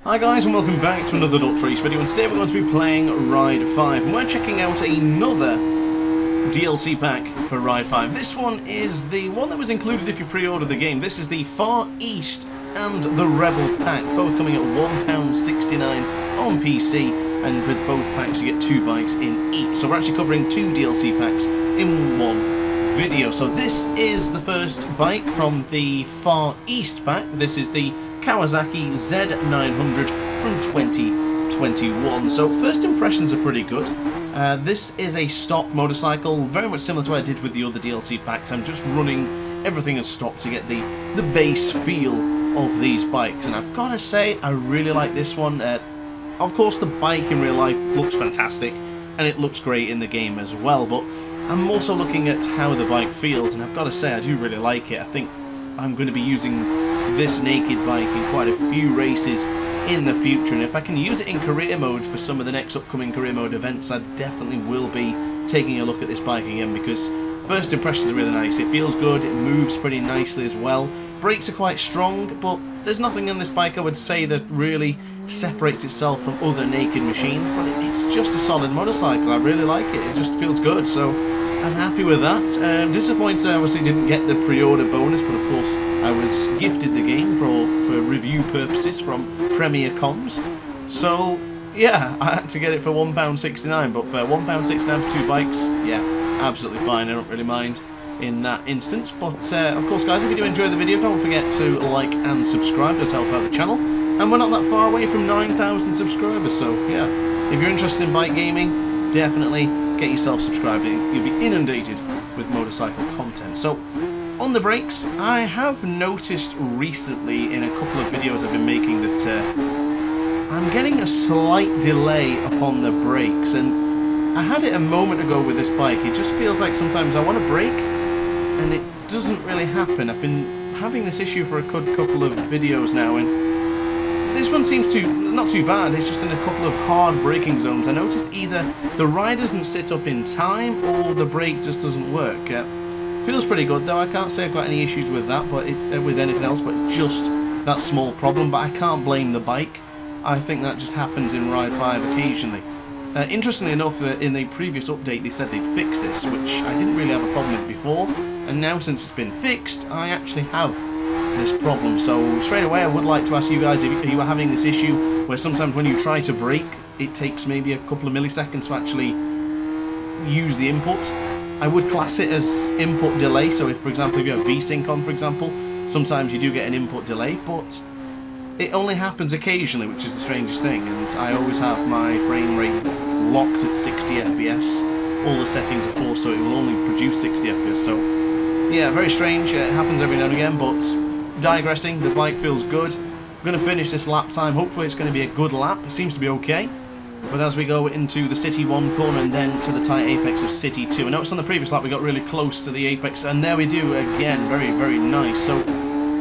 Hi guys and welcome back to another DrAce video, and today we're going to be playing Ride 5 and we're checking out another DLC pack for Ride 5. This one is the one that was included if you pre-order the game. This is the Far East and the Rebel pack, both coming at £1.69 on PC, and with both packs you get 2 bikes in each. So we're actually covering 2 DLC packs in one video. So this is the first bike from the Far East pack. This is the Kawasaki Z900 from 2021. So first impressions are pretty good. This is a stock motorcycle, very much similar to what I did with the other DLC packs. I'm just running everything as stock to get the base feel of these bikes, and I've got to say I really like this one. Of course the bike in real life looks fantastic and it looks great in the game as well, but I'm also looking at how the bike feels, and I've got to say I do really like it. I think I'm going to be using this naked bike in quite a few races in the future, and if I can use it in career mode for some of the next upcoming career mode events, I definitely will be taking a look at this bike again, because first impressions are really nice. It feels good, it moves pretty nicely as well, brakes are quite strong, but there's nothing in this bike I would say that really separates itself from other naked machines, but it's just a solid motorcycle. I really like it, it just feels good, so I'm happy with that. Disappointed I obviously didn't get the pre-order bonus, but of course I was gifted the game for review purposes from Premier Comms. So yeah, I had to get it for £1.69, but for £1.69 for 2 bikes, yeah, absolutely fine. I don't really mind in that instance. But of course guys, if you do enjoy the video, don't forget to like and subscribe, does help out the channel. And we're not that far away from 9,000 subscribers, so yeah, if you're interested in bike gaming, definitely get yourself subscribed. You'll be inundated with motorcycle content. So on the brakes, I have noticed recently in a couple of videos I've been making that I'm getting a slight delay upon the brakes, and I had it a moment ago with this bike. It just feels like sometimes I want to brake and it doesn't really happen. I've been having this issue for a good couple of videos now, and this one seems not too bad. It's just in a couple of hard braking zones. I noticed either the ride doesn't sit up in time or the brake just doesn't work. Feels pretty good though. I can't say I've got any issues with that, but with anything else, but just that small problem. But I can't blame the bike. I think that just happens in Ride 5 occasionally. Interestingly enough, in the previous update they said they'd fix this, which I didn't really have a problem with before, and now since it's been fixed, I actually have this problem. So straight away I would like to ask you guys if you are having this issue where sometimes when you try to brake it takes maybe a couple of milliseconds to actually use the input. I would class it as input delay, so if for example if you have VSync on, for example, sometimes you do get an input delay, but it only happens occasionally, which is the strangest thing, and I always have my frame rate locked at 60 FPS. All the settings are for, so it will only produce 60 FPS, so yeah, very strange. It happens every now and again, but digressing, the bike feels good. I'm going to finish this lap time. Hopefully it's going to be a good lap. It seems to be okay. But as we go into the City 1 corner and then to the tight apex of City 2. I noticed on the previous lap we got really close to the apex, and there we do again. Very, very nice. So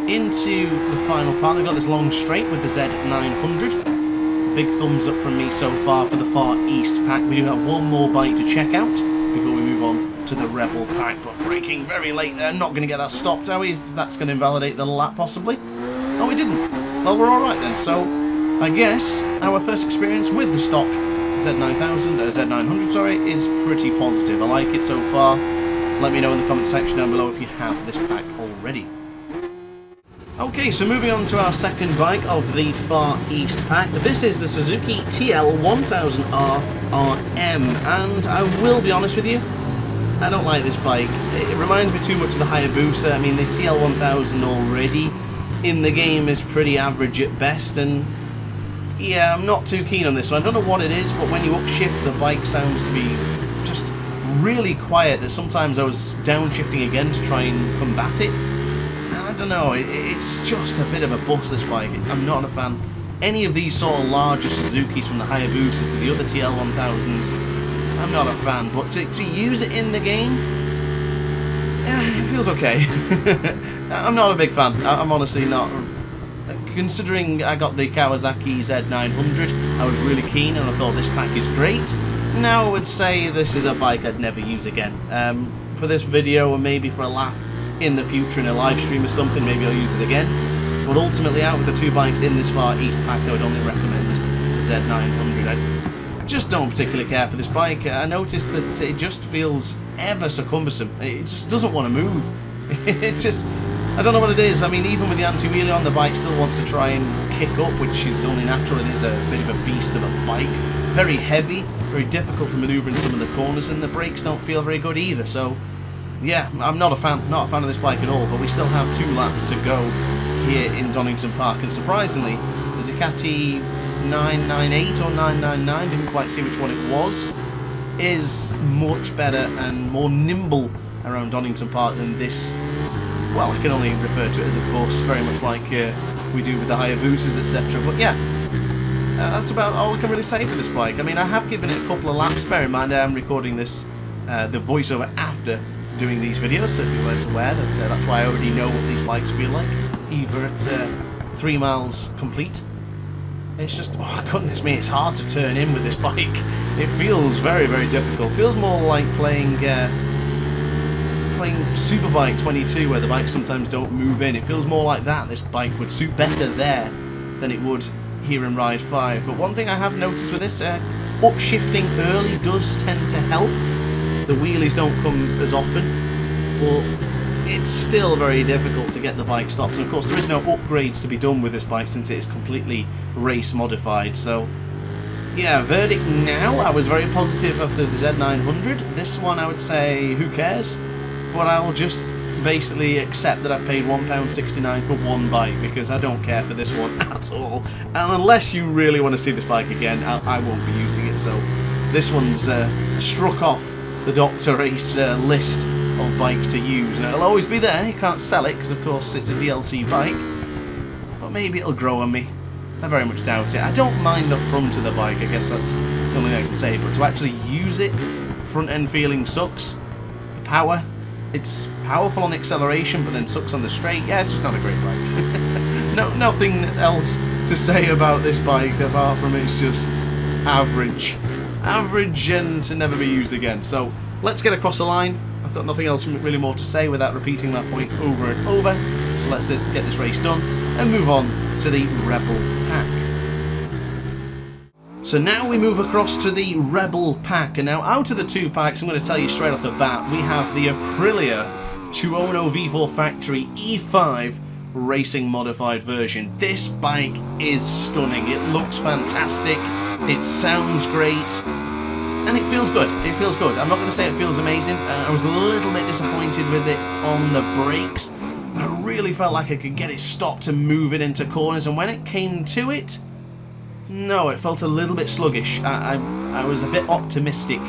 into the final part, we've got this long straight with the Z900. Big thumbs up from me so far for the Far East pack. We do have one more bike to check out before we move on to the Rebel pack, but braking very late there, not going to get that stopped, are we? That's going to invalidate the lap possibly. Oh, we didn't. Well, we're alright then. So I guess our first experience with the stock Z900 sorry, is pretty positive. I like it so far. Let me know in the comment section down below if you have this pack already. Okay, so moving on to our second bike of the Far East pack. This is the Suzuki TL1000R RM, and I will be honest with you, I don't like this bike. It reminds me too much of the Hayabusa. I mean, the TL1000 already in the game is pretty average at best, and yeah, I'm not too keen on this one. I don't know what it is, but when you upshift, the bike sounds to be just really quiet, that sometimes I was downshifting again to try and combat it. I don't know, it's just a bit of a bust, this bike. I'm not a fan. Any of these sort of larger Suzukis, from the Hayabusa to the other TL1000s, I'm not a fan, but to use it in the game, yeah, it feels okay. I'm not a big fan. I'm honestly not. Considering I got the Kawasaki Z900, I was really keen and I thought this pack is great. Now I would say this is a bike I'd never use again. For this video, or maybe for a laugh in the future in a live stream or something, maybe I'll use it again. But ultimately, out of the two bikes in this Far East pack, I would only recommend the Z900. I just don't particularly care for this bike. I noticed that it just feels ever so cumbersome. It just doesn't want to move. It just... I don't know what it is. I mean, even with the anti-wheelie on, the bike still wants to try and kick up, which is only natural. It is a bit of a beast of a bike. Very heavy, very difficult to manoeuvre in some of the corners, and the brakes don't feel very good either. So, yeah, I'm not a fan of this bike at all, but we still have 2 laps to go here in Donington Park, and surprisingly, the Ducati 998 or 999, didn't quite see which one it was, is much better and more nimble around Donington Park than this. Well, I can only refer to it as a bus, very much like we do with the Hayabusas, etc. But yeah, that's about all I can really say for this bike. I mean, I have given it a couple of laps. Bear in mind, I am recording this, the voiceover after doing these videos, so if you weren't aware, that's why I already know what these bikes feel like, either at 3 miles complete. It's just, oh goodness me, it's hard to turn in with this bike. It feels very, very difficult. It feels more like playing Superbike 22, where the bikes sometimes don't move in. It feels more like that. This bike would suit better there than it would here in Ride 5. But one thing I have noticed with this, upshifting early does tend to help. The wheelies don't come as often, but it's still very difficult to get the bike stopped. And of course, there is no upgrades to be done with this bike since it is completely race modified. So yeah, verdict now, I was very positive of the Z900. This one I would say, who cares? But I will just basically accept that I've paid £1.69 for one bike, because I don't care for this one at all. And unless you really want to see this bike again, I won't be using it. So this one's struck off the DrAce list of bikes to use. And it'll always be there. You can't sell it because, of course, it's a DLC bike. But maybe it'll grow on me. I very much doubt it. I don't mind the front of the bike. I guess that's the only thing I can say. But to actually use it, front end feeling sucks. The power... It's powerful on the acceleration, but then sucks on the straight. Yeah, it's just not a great bike. Nothing else to say about this bike apart from it's just average. Average and to never be used again. So let's get across the line. I've got nothing else really more to say without repeating that point over and over. So let's get this race done and move on to the Rebel Pack. So now we move across to the Rebel Pack, and now out of the 2 packs, I'm going to tell you straight off the bat, we have the Aprilia Tuono V4 Factory E5 Racing Modified version. This bike is stunning, it looks fantastic, it sounds great, and it feels good. It feels good. I'm not going to say it feels amazing. I was a little bit disappointed with it on the brakes. I really felt like I could get it stopped and move it into corners, and when it came to it, no, it felt a little bit sluggish. I was a bit optimistic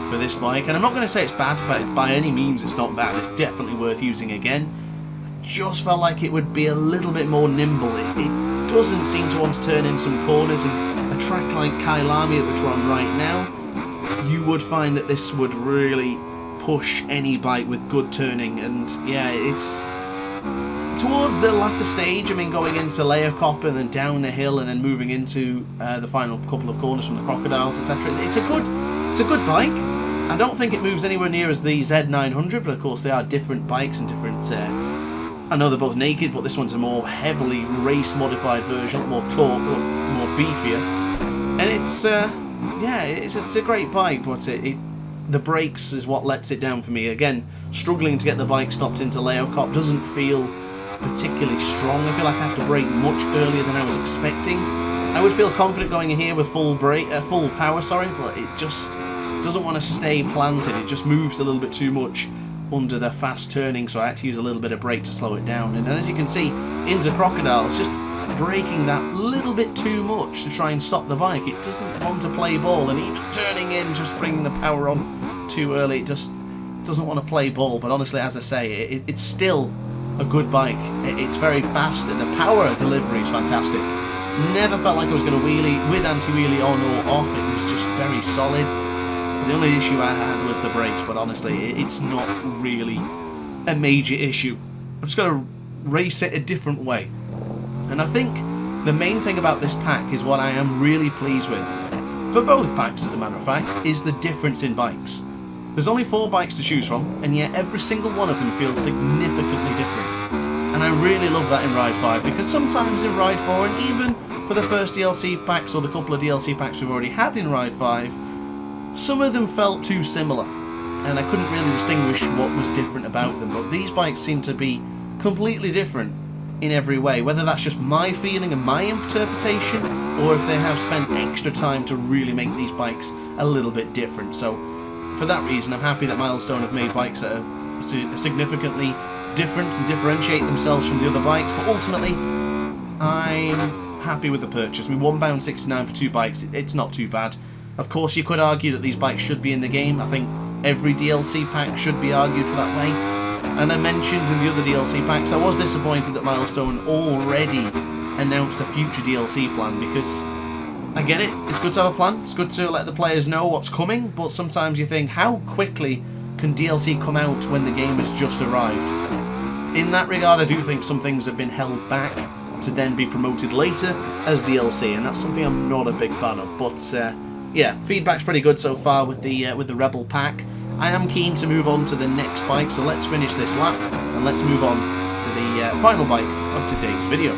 for this bike, and I'm not going to say it's bad, but by any means it's not bad. It's definitely worth using again. I just felt like it would be a little bit more nimble. It doesn't seem to want to turn in some corners, and a track like Kailami, at which we're on right now, you would find that this would really push any bike with good turning, and yeah, it's... Towards the latter stage, I mean, going into Layer Cop and then down the hill and then moving into the final couple of corners from the crocodiles, etc. It's a good bike. I don't think it moves anywhere near as the Z900, but of course they are different bikes and different. I know they're both naked, but this one's a more heavily race modified version, more torque, more beefier, and it's yeah, it's a great bike, but the brakes is what lets it down for me. Again, struggling to get the bike stopped into Layer Cop doesn't feel particularly strong. I feel like I have to brake much earlier than I was expecting. I would feel confident going in here with full power, but it just doesn't want to stay planted. It just moves a little bit too much under the fast turning, so I had to use a little bit of brake to slow it down. And as you can see, into crocodiles, just braking that little bit too much to try and stop the bike. It doesn't want to play ball, and even turning in, just bringing the power on too early, it just doesn't want to play ball. But honestly, as I say, it's still a good bike. It's very fast, and the power delivery is fantastic. Never felt like I was going to wheelie with anti-wheelie on or off. It was just very solid. The only issue I had was the brakes, but honestly, it's not really a major issue. I'm just going to race it a different way. And I think the main thing about this pack is what I am really pleased with, for both packs as a matter of fact, is the difference in bikes. There's only 4 bikes to choose from, and yet every single one of them feels significantly different. And I really love that in Ride 5, because sometimes in Ride 4, and even for the first DLC packs or the couple of DLC packs we've already had in Ride 5, some of them felt too similar, and I couldn't really distinguish what was different about them. But these bikes seem to be completely different in every way, whether that's just my feeling and my interpretation, or if they have spent extra time to really make these bikes a little bit different. So for that reason, I'm happy that Milestone have made bikes that are significantly different and differentiate themselves from the other bikes. But ultimately, I'm happy with the purchase. I mean, £1.69 for 2 bikes, it's not too bad. Of course, you could argue that these bikes should be in the game. I think every DLC pack should be argued for that way. And I mentioned in the other DLC packs, I was disappointed that Milestone already announced a future DLC plan, because I get it, it's good to have a plan, it's good to let the players know what's coming, but sometimes you think, how quickly can DLC come out when the game has just arrived? In that regard, I do think some things have been held back to then be promoted later as DLC, and that's something I'm not a big fan of. But yeah, feedback's pretty good so far with the Rebel pack. I am keen to move on to the next bike, so let's finish this lap and let's move on to the final bike of today's video.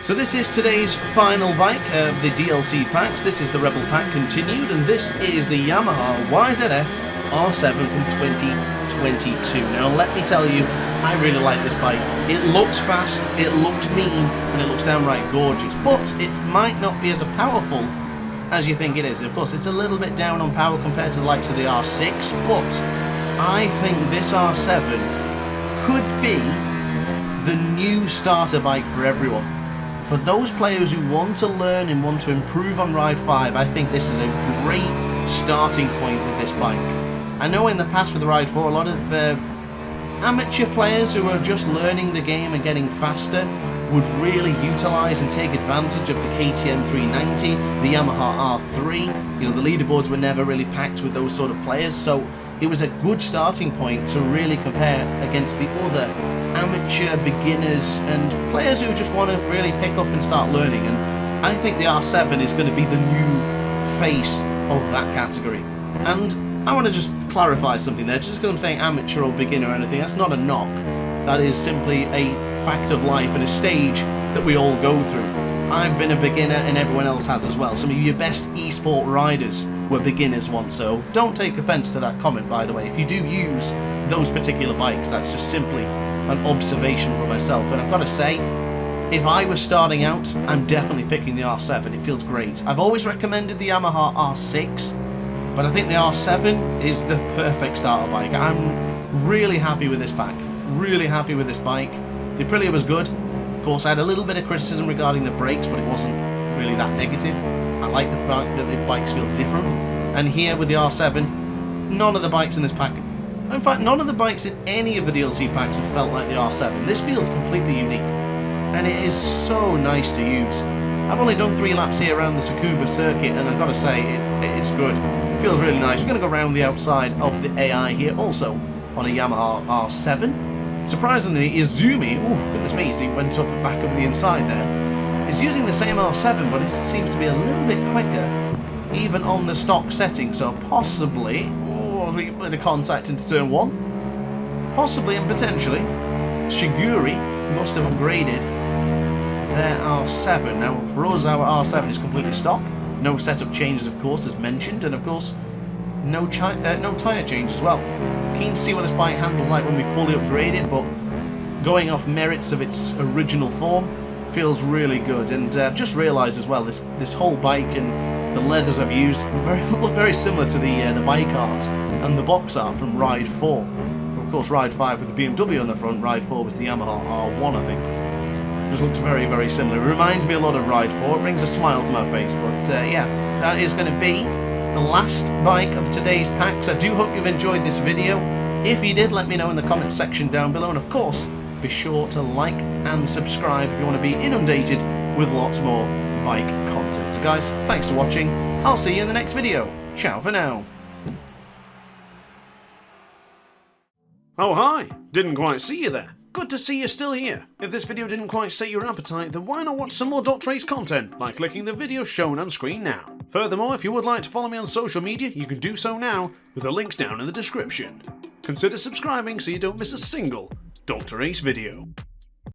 So this is today's final bike of the DLC packs. This is the Rebel pack continued, and this is the Yamaha YZF-R7 from 2022. Now let me tell you, I really like this bike. It looks fast, it looks mean, and it looks downright gorgeous, but it might not be as powerful as you think it is. Of course, it's a little bit down on power compared to the likes of the R6, but I think this R7 could be the new starter bike for everyone. For those players who want to learn and want to improve on Ride 5, I think this is a great starting point with this bike. I know in the past with Ride 4, a lot of amateur players who are just learning the game and getting faster would really utilise and take advantage of the KTM 390, the Yamaha R3. You know, the leaderboards were never really packed with those sort of players, so it was a good starting point to really compare against the other amateur beginners and players who just want to really pick up and start learning. And I think the R7 is going to be the new face of that category. And I want to just clarify something there. Just because I'm saying amateur or beginner or anything, that's not a knock. That is simply a fact of life and a stage that we all go through. I've been a beginner and everyone else has as well. Some of your best esport riders were beginners once, so don't take offence to that comment, by the way. If you do use those particular bikes, that's just simply an observation for myself. And I've got to say, if I was starting out, I'm definitely picking the R7. It feels great. I've always recommended the Yamaha R6, but I think the R7 is the perfect starter bike. I'm really happy with this pack. Really happy with this bike. The Aprilia was good. Of course, I had a little bit of criticism regarding the brakes, but it wasn't really that negative. I like the fact that the bikes feel different. And here with the R7, none of the bikes in this pack, in fact, none of the bikes in any of the DLC packs have felt like the R7. This feels completely unique, and it is so nice to use. I've only done 3 laps here around the Tsukuba circuit, and I've got to say, it's good. It feels really nice. We're going to go around the outside of the AI here, also on a Yamaha R7. Surprisingly, Izumi, oh goodness me, he went up and back over the inside there, is using the same R7, but it seems to be a little bit quicker, even on the stock setting, so possibly, oh, we had a contact into turn 1, possibly and potentially, Shiguri must have upgraded their R7. Now, for us, our R7 is completely stock, no setup changes, of course, as mentioned, and of course, no tyre change as well. Keen to see what this bike handles like when we fully upgrade it, but going off merits of its original form feels really good. And just realised as well, this whole bike and the leathers I've used look very similar to the bike art and the box art from Ride 4. Of course, Ride 5 with the BMW on the front, Ride 4 was the Yamaha R1, I think. Just looks very, very similar. It reminds me a lot of Ride 4. It brings a smile to my face. But yeah, that is going to be the last bike of today's packs. I do hope you've enjoyed this video. If you did, let me know in the comments section down below, and of course be sure to like and subscribe if you want to be inundated with lots more bike content. So guys, thanks for watching. I'll see you in the next video. Ciao for now. Oh hi, didn't quite see you there. Good to see you're still here. If this video didn't quite set your appetite, then why not watch some more DrAce content by clicking the video shown on screen now. Furthermore, if you would like to follow me on social media, you can do so now with the links down in the description. Consider subscribing so you don't miss a single DrAce video.